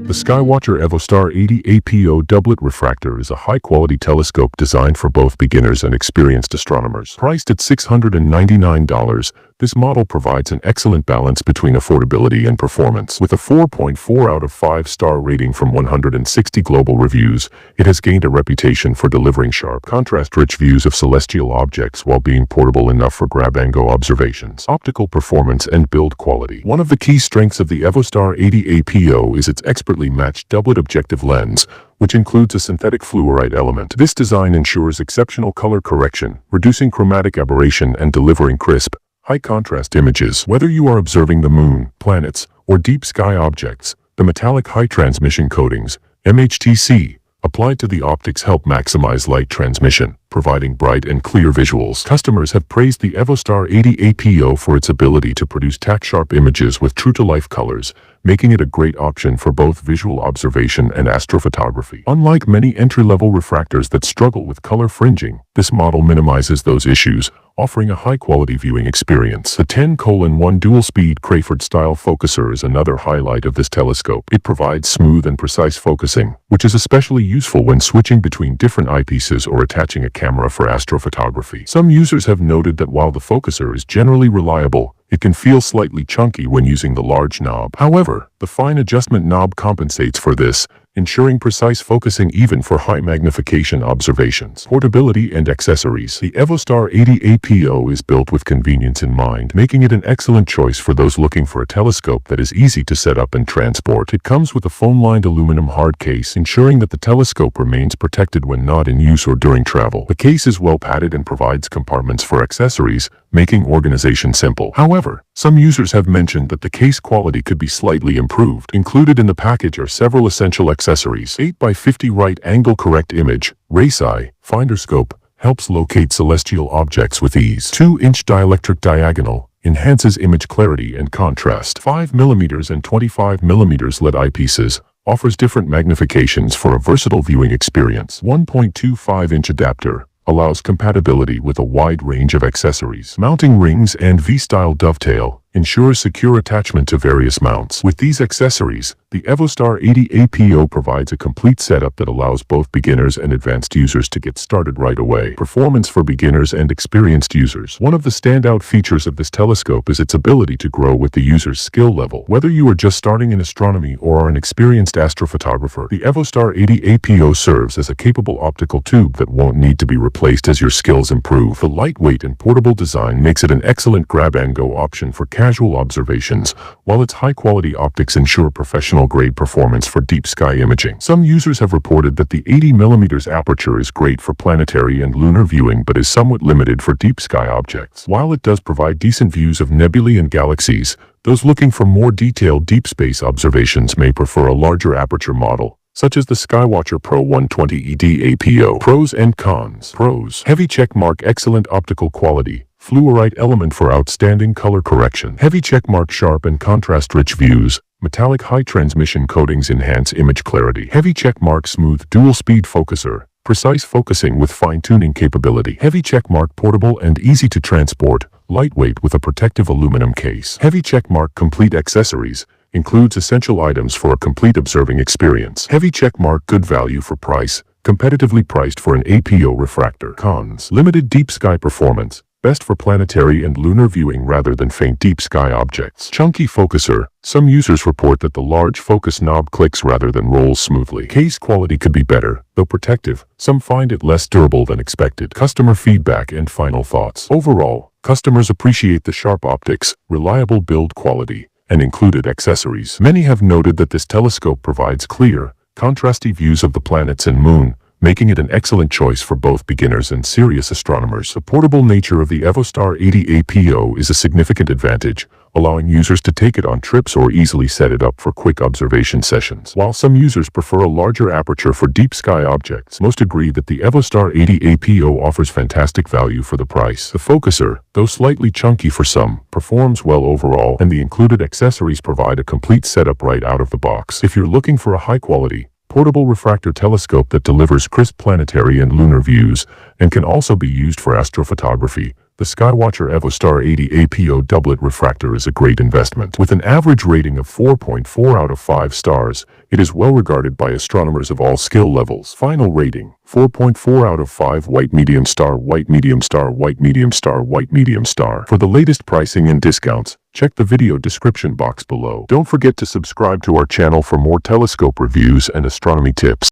The Sky Watcher EvoStar 80 APO Doublet Refractor is a high-quality telescope designed for both beginners and experienced astronomers. Priced at $699, this model provides an excellent balance between affordability and performance. With a 4.4 out of 5-star rating from 160 global reviews, it has gained a reputation for delivering sharp, contrast-rich views of celestial objects while being portable enough for grab-and-go observations. Optical performance and build quality. One of the key strengths of the EvoStar 80 APO is its expertly matched doublet objective lens, which includes a synthetic fluorite element. This design ensures exceptional color correction, reducing chromatic aberration and delivering crisp, high-contrast images. Whether you are observing the moon, planets, or deep sky objects, the metallic high-transmission coatings, MHTC, applied to the optics help maximize light transmission, providing bright and clear visuals. Customers have praised the EvoStar 80 APO for its ability to produce tack-sharp images with true-to-life colors, making it a great option for both visual observation and astrophotography. Unlike many entry-level refractors that struggle with color fringing, this model minimizes those issues, offering a high-quality viewing experience. The 10:1 dual-speed Crayford-style focuser is another highlight of this telescope. It provides smooth and precise focusing, which is especially useful when switching between different eyepieces or attaching a camera for astrophotography. Some users have noted that while the focuser is generally reliable, it can feel slightly chunky when using the large knob. However, the fine adjustment knob compensates for this, ensuring precise focusing even for high magnification observations. Portability and accessories. The EvoStar 80 APO is built with convenience in mind, making it an excellent choice for those looking for a telescope that is easy to set up and transport. It comes with a foam-lined aluminum hard case, ensuring that the telescope remains protected when not in use or during travel. The case is well padded and provides compartments for accessories, making organization simple. However, some users have mentioned that the case quality could be slightly improved. Included in the package are several essential accessories. 8x50 right-angle correct image, race eye, finder scope, helps locate celestial objects with ease. 2-inch dielectric diagonal, enhances image clarity and contrast. 5mm and 25mm LED eyepieces, offers different magnifications for a versatile viewing experience. 1.25-inch adapter, allows compatibility with a wide range of accessories. Mounting rings and V-style dovetail ensures secure attachment to various mounts. With these accessories, the EvoStar 80 APO provides a complete setup that allows both beginners and advanced users to get started right away. Performance for beginners and experienced users. One of the standout features of this telescope is its ability to grow with the user's skill level. Whether you are just starting in astronomy or are an experienced astrophotographer, the EvoStar 80 APO serves as a capable optical tube that won't need to be replaced as your skills improve. The lightweight and portable design makes it an excellent grab-and-go option for casual observations, while its high-quality optics ensure professional-grade performance for deep sky imaging. Some users have reported that the 80mm aperture is great for planetary and lunar viewing but is somewhat limited for deep sky objects. While it does provide decent views of nebulae and galaxies, those looking for more detailed deep space observations may prefer a larger aperture model, such as the Sky Watcher Pro 120 ED APO. Pros and cons. Pros. Heavy checkmark, excellent optical quality. Fluorite element for outstanding color correction. Heavy checkmark, sharp and contrast-rich views. Metallic high transmission coatings enhance image clarity. Heavy checkmark, smooth dual-speed focuser. Precise focusing with fine-tuning capability. Heavy checkmark, portable and easy to transport. Lightweight with a protective aluminum case. Heavy checkmark, complete accessories. Includes essential items for a complete observing experience. Heavy checkmark, good value for price. Competitively priced for an APO refractor. Cons. Limited deep sky performance. Best for planetary and lunar viewing rather than faint deep sky objects. Chunky focuser. Some users report that the large focus knob clicks rather than rolls smoothly. Case quality could be better, though protective. Some find it less durable than expected. Customer feedback and final thoughts. Overall, customers appreciate the sharp optics, reliable build quality, and included accessories. Many have noted that this telescope provides clear, contrasty views of the planets and moon, making it an excellent choice for both beginners and serious astronomers. The portable nature of the EvoStar 80 APO is a significant advantage, allowing users to take it on trips or easily set it up for quick observation sessions. While some users prefer a larger aperture for deep sky objects, most agree that the EvoStar 80 APO offers fantastic value for the price. The focuser, though slightly chunky for some, performs well overall, and the included accessories provide a complete setup right out of the box. If you're looking for a high-quality, portable refractor telescope that delivers crisp planetary and lunar views and can also be used for astrophotography, The Sky Watcher EvoStar 80 APO Doublet Refractor is a great investment. With an average rating of 4.4 out of 5 stars, it is well regarded by astronomers of all skill levels. Final rating: 4.4 out of 5 white medium star, white medium star, white medium star, white medium star. For the latest pricing and discounts, check the video description box below. Don't forget to subscribe to our channel for more telescope reviews and astronomy tips.